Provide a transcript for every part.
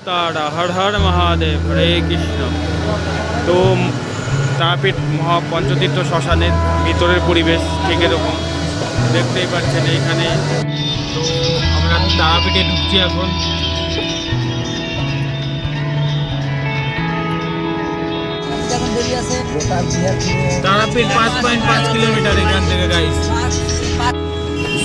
তারা হর হর মহাদেব, হরে কৃষ্ণ। তো তারাপীঠ মহাপঞ্চতীর্থ শ্মশানের ভিতরের পরিবেশ ঠিক এরকম দেখতেই পাচ্ছেন এইখানে। তো আমরা তারাপীঠে ঢুকছি এখন। তারাপীঠ 5.5 কিলোমিটার এখান থেকে গাইস।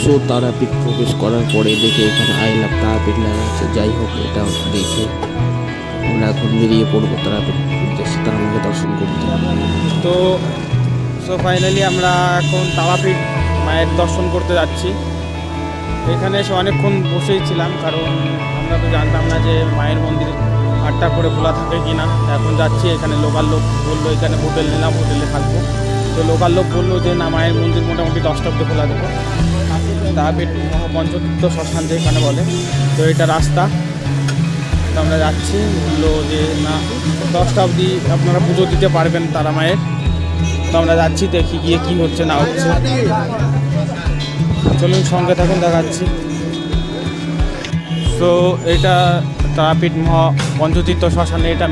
সো তারাপীঠ প্রবেশ করার পরে দেখে এখানে আই লাভ তারাপীঠ লেখা আছে। যাই হোক, এটা দেখে আমরা এখন বেরিয়ে পড়বো তারাপীঠ উদ্দেশ্যে তারা আমাকে দর্শন করতে। তো ফাইনালি আমরা এখন তারাপীঠ মায়ের দর্শন করতে যাচ্ছি। এখানে এসে অনেকক্ষণ বসেই ছিলাম, কারণ আমরা তো জানতাম না যে মায়ের মন্দির 8টা করে খোলা থাকে কি না। এখন যাচ্ছি, এখানে লোকাল লোক বললো এখানে হোটেল নিলাম, হোটেলে থাকবো। তো লোকাল লোক বললো যে না, মায়ের মন্দির মোটামুটি 10টা অব্দি খোলা দেবো। তারাপীঠ মহাপঞ্চতীর্থ শ্মশান যেখানে বলে। তো এটা রাস্তা, তো আমরা যাচ্ছি। বললো যে না, 10টা অবধি আপনারা পুজো দিতে পারবেন তারা মায়ের। তো আমরা যাচ্ছি, দেখি গিয়ে কী হচ্ছে না হচ্ছে। চলুন সঙ্গে থাকুন, দেখাচ্ছি। তো এটা তারাপীঠ পঞ্চতীর্থ শ্মশানে এটা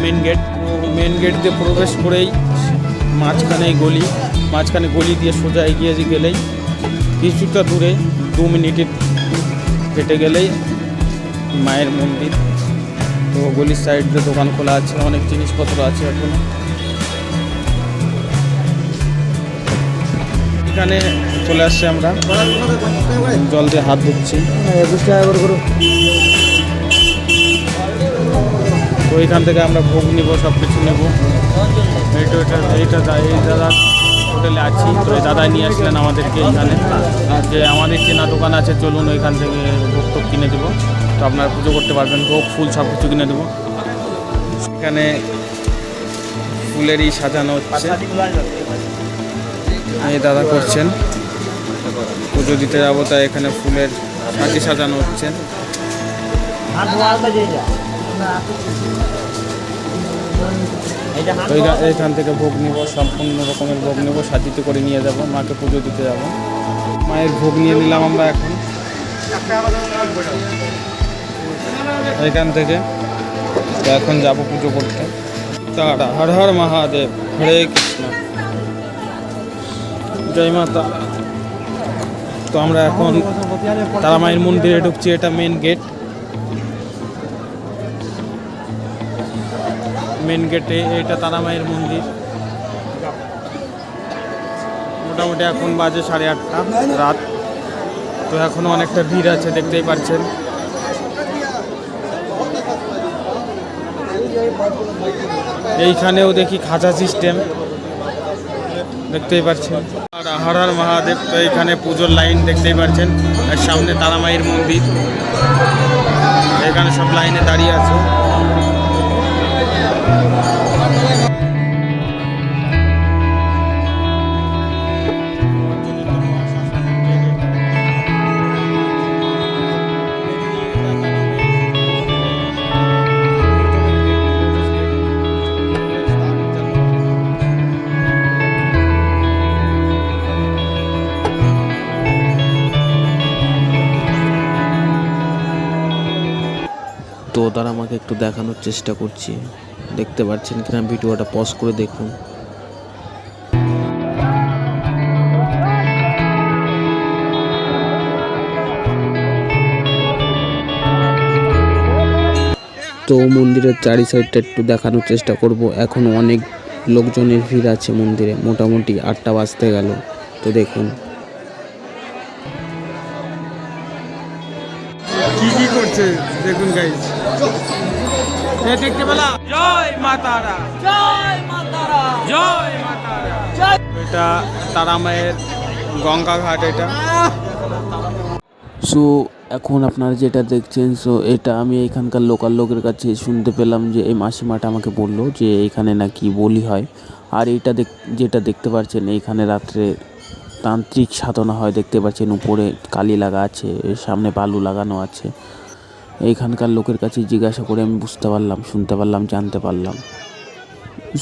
মেন গেট দিয়ে প্রবেশ করেই মাঝখানে গলি দিয়ে সোজা এগিয়ে গেলেই কিছুটা দূরে 2 মিনিটের হেঁটে গেলেই মায়ের মন্দির। তো গলির সাইডে দোকান খোলা আছে, অনেক জিনিসপত্র আছে এখনো। এখানে চলে আসছে, আমরা জল দিয়ে হাত ধুচ্ছি। 21 টাকা করে। তো এইখান থেকে আমরা ভোগ নিব, সব কিছু নেবো। এই দাদা হোটেলে আছি, তো এই দাদাই নিয়ে আসলেন আমাদেরকে এইখানে, যে আমাদের চেনা দোকান আছে, চলুন ওইখান থেকে ভোগ টোগ কিনে দেবো। তো আপনারা পুজো করতে পারবেন, ভোগ ফুল সব কিছু কিনে দেবো। এখানে ফুলেরই সাজানো হচ্ছে, এই দাদা করছেন। পুজো দিতে যাবো, তাই এখানে ফুলের সাজি সাজানো হচ্ছে। এইখান থেকে ভোগ নিব, সম্পূর্ণ রকমের ভোগ নেব, সাজিতে করে নিয়ে যাব, মাকে পুজো দিতে যাব। মায়ের ভোগ নিয়ে নিলাম আমরা এখন এখান থেকে। তো এখন যাব পুজো করতে। তারা হর হর মহাদেব, হরে কৃষ্ণ, জয় মাতা। তো আমরা এখন তারা মায়ের মন্দিরে ঢুকছি, এটা মেন গেটে এটা তারা মায়ের মন্দির। মোটামুটি এখন বাজে 8:30 রাত। তো এখনও অনেকটা ভিড় আছে, দেখতেই পাচ্ছেন। এইখানেও দেখি খাঁচা সিস্টেম, দেখতেই পাচ্ছেন। আর হর হর মহাদেব। তো এইখানে পুজোর লাইন দেখতেই পাচ্ছেন, আর সামনে তারা মায়ের মন্দির। এখানে সব লাইনে দাঁড়িয়ে আছে। তো তারা আমাকে একটু দেখানোর চেষ্টা করছি, দেখতে পাচ্ছেন কিনা ভিডিওটা পজ করে দেখুন। তো মন্দিরের চারি সাইডটা একটু দেখানোর চেষ্টা করব। এখন অনেক লোকজনের ভিড় আছে মন্দিরে, মোটামুটি 8টা বাজতে গেল। তো দেখুন কি করছে, দেখুন গাইস। দেখতে পেলা, জয় মাতারা, জয় মাতারা, জয় মাতারা। এটা তারা মায়ের গঙ্গা ঘাট এটা। সো এখন আপনারা যেটা দেখছেন, সো এটা আমি এখানকার লোকাল লোকের কাছে শুনতে পেলাম যে এই মাসিমাটা আমাকে বললো যে এখানে নাকি বলি হয়। আর এইটা যেটা দেখতে পাচ্ছেন, এইখানে রাত্রে তান্ত্রিক সাধনা হয়, দেখতে পাচ্ছেন। উপরে কালি লাগা আছে, সামনে বালু লাগানো আছে। এইখানকার লোকের কাছে জিজ্ঞাসা করে আমি বুঝতে পারলাম, শুনতে পারলাম, জানতে পারলাম।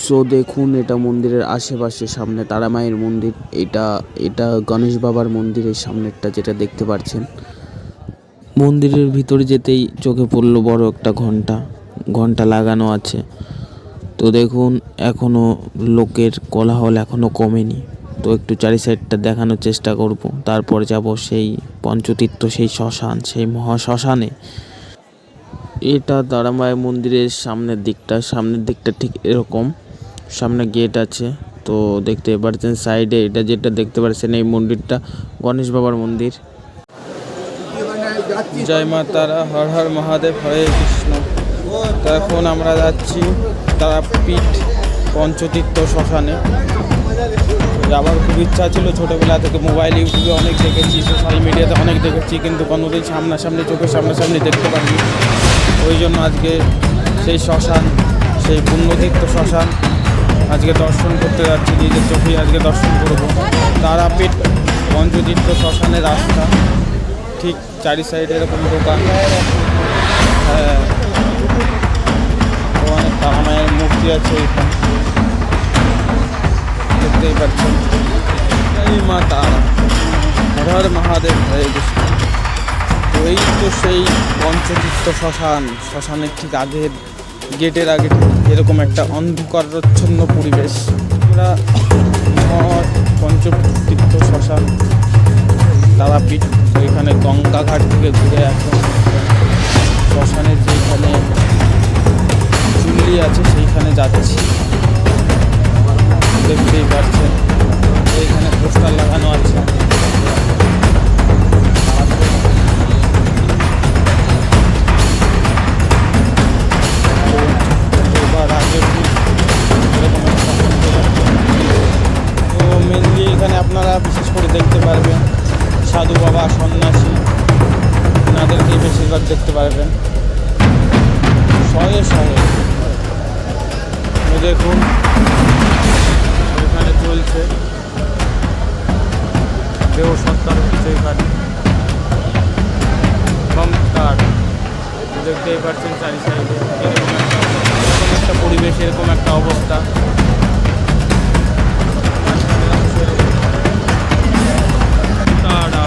সো দেখুন, এটা মন্দিরের আশেপাশে সামনে তারা মায়ের মন্দির। এটা গণেশ বাবার মন্দিরের সামনেরটা যেটা দেখতে পাচ্ছেন। মন্দিরের ভিতরে যেতেই চোখে পড়লো বড় একটা ঘন্টা। ঘন্টা লাগানো আছে। তো দেখুন এখনও লোকের কোলাহল এখনও কমেনি। তো একটু চারি সাইডটা দেখানোর চেষ্টা করব, তারপর যাব সেই পঞ্চতীর্থ, সেই শ্মশান, সেই মহাশ্মশানে। এটা তারামায়ের মন্দিরের সামনের দিকটা ঠিক এরকম, সামনে গেট আছে। তো দেখতে পাচ্ছেন সাইডে এটা যেটা দেখতে পাচ্ছেন এই মন্দিরটা গণেশ বাবার মন্দির। জয় মা তারা, হর হর মহাদেব, হরে কৃষ্ণ। তো এখন আমরা যাচ্ছি তারাপীঠ পঞ্চতীর্থ শ্মশানে। যাওয়ার খুব ইচ্ছা ছিল ছোটোবেলা থেকে, মোবাইল ইউটিউবে অনেক দেখেছি, সোশ্যাল মিডিয়াতে অনেক দেখেছি, কিন্তু কোনোদিন সামনাসামনি চোখের সামনাসামনি দেখতে পারিনি। ওই জন্য আজকে সেই শ্মশান, সেই পুণ্যতীর্থ শ্মশান আজকে দর্শন করতে যাচ্ছি, নিজের চোখেই আজকে দর্শন করব। তারাপীঠ পঞ্চতীর্থ শ্মশানের রাস্তা, ঠিক চারি সাইডে এরকম দোকান। হ্যাঁ, অনেক তারা মায়ের মূর্তি আছে এখানে, দেখতেই পাচ্ছেন। জয় মা তারা, হর হর মহাদেব, হরে কৃষ্ণ। তো এই তো সেই পঞ্চতীর্থ শ্মশানের ঠিক আগের গেটের আগে এরকম একটা অন্ধকারচ্ছন্ন পরিবেশ। আমরা পঞ্চতীর্থ শ্মশান তারাপীঠ, তো এখানে গঙ্গাঘাট থেকে ঘুরে এখন শ্মশানের যেখানে চুল্লি আছে সেইখানে যাচ্ছি। দেখতেই পাচ্ছেন এইখানে পোস্টার লাগানো আছে। তো মেনলি এখানে আপনারা বিশেষ করে দেখতে পারবেন সাধু বাবা, সন্ন্যাসী, এনাদেরকেই বেশিরভাগ দেখতে পারবেন শয়ে শয়ে। দেখুন এখানে চলছে দেহ সত্তার হচ্ছে এখানে বমকার, দেখতেই পাচ্ছেন চারি সাইডে এরকম একটা পরিবেশ, এরকম একটা অবস্থা।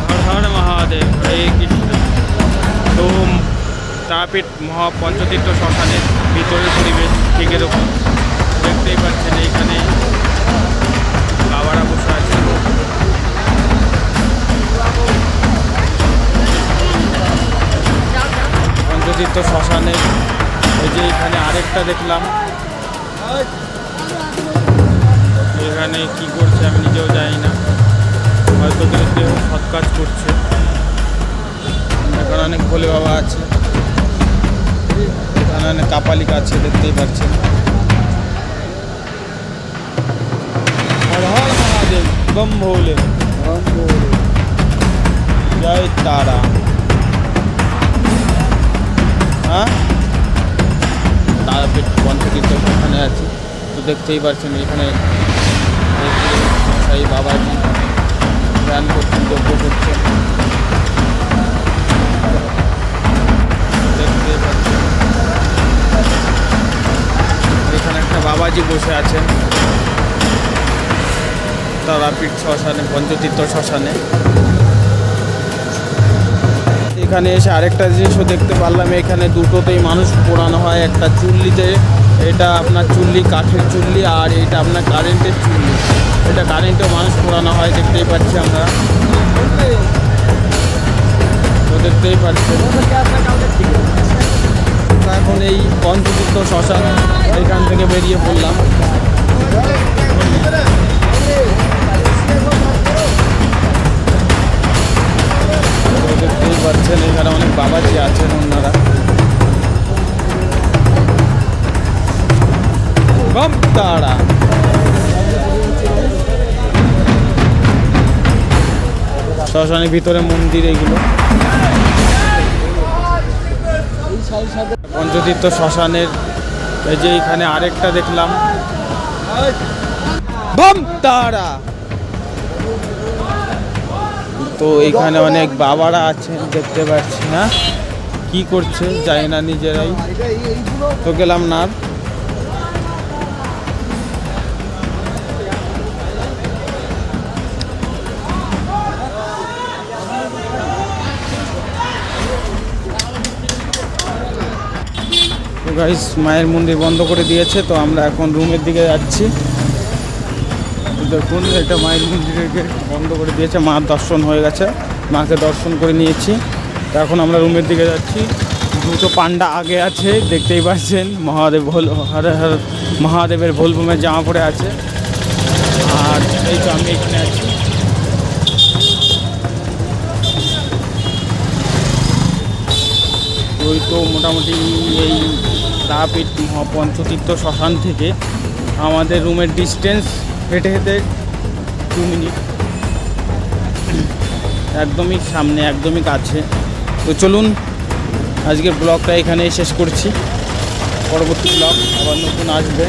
হর হর মহাদেব, হরে কৃষ্ণ। তো তারাপীঠ পঞ্চতীর্থ শ্মশানের ভিতরের পরিবেশ ঠিক এরকম, দেখতেই পাচ্ছেন। এইখানে বাবারা বসে আছে। পঞ্চতীর্থ শ্মশানে ওই যে এখানে আরেকটা দেখলাম, এখানে কি করছে আমি নিজেও জানি না, হয়তো কেউ সৎ কাজ করছে। এখানে অনেক ভোলে বাবা আছে, এখানে অনেক কাপালিকা আছে, দেখতেই পাচ্ছেন। হর হর মহাদেব, বম ভোলে, জয় তারা। হ্যাঁ, তারাপীঠ পঞ্চতীর্থ ওখানে আছে। তো দেখতেই পাচ্ছেন এখানে সাই বাবাজি ধ্যান করছেন, যজ্ঞ করছেন, দেখতেই পাচ্ছেন। এখানে একটা বাবাজি বসে আছেন তারাপীঠ শ্মশানে, পঞ্চতীর্থ শ্মশানে। এখানে এসে আরেকটা জিনিসও দেখতে পারলাম, এখানে দুটোতেই মানুষ পোড়ানো হয়। একটা চুল্লিতে, এটা আপনার চুল্লি, কাঠের চুল্লি, আর এটা আপনার কারেন্টের চুল্লি। এটা কারেন্টেও মানুষ পোড়ানো হয়, দেখতেই পাচ্ছি আমরা। তো দেখতেই পাচ্ছি এখন এই পঞ্চতীর্থ শ্মশান, এখান থেকে বেরিয়ে পড়লাম। দেখতেই পাচ্ছেন এখানে অনেক বাবাজি আছেন, ওনারা বম তারা। শ্মশানের ভিতরে মন্দির এগুলো। পঞ্চতীর্থ শ্মশানের এই যে এখানে আরেকটা দেখলাম, বম তারা। তো এখানে অনেক বাবারা আছেন, দেখতে পাচ্ছি না কি করছে জানি না, নিজেরাই। তো গেলাম না। গাইস মায়ের মন্দির বন্ধ করে দিয়েছে, তো আমরা এখন রুমের দিকে যাচ্ছি। দেখুন এটা মায়ের মন্দিরের গেট বন্ধ করে দিয়েছে, মার দর্শন হয়ে গেছে, মাকে দর্শন করে নিয়েছি। তো এখন আমরা রুমের দিকে যাচ্ছি। দুটো পান্ডা আগে আছে, দেখতেই পাচ্ছেন। মহাদেবের ভোলবমের জামা পরে আছে। আর এই তো আমি এখানে আছি। ওই তো মোটামুটি এই তারাপীঠ মহাপঞ্চতীর্থ শ্মশান থেকে আমাদের রুমের ডিস্টেন্স হেঁটে হেঁটে 2 মিনিট, একদমই সামনে, একদমই কাছে। তো চলুন আজকের ব্লগটা এখানেই শেষ করছি। পরবর্তী ব্লগ আবার নতুন আসবে।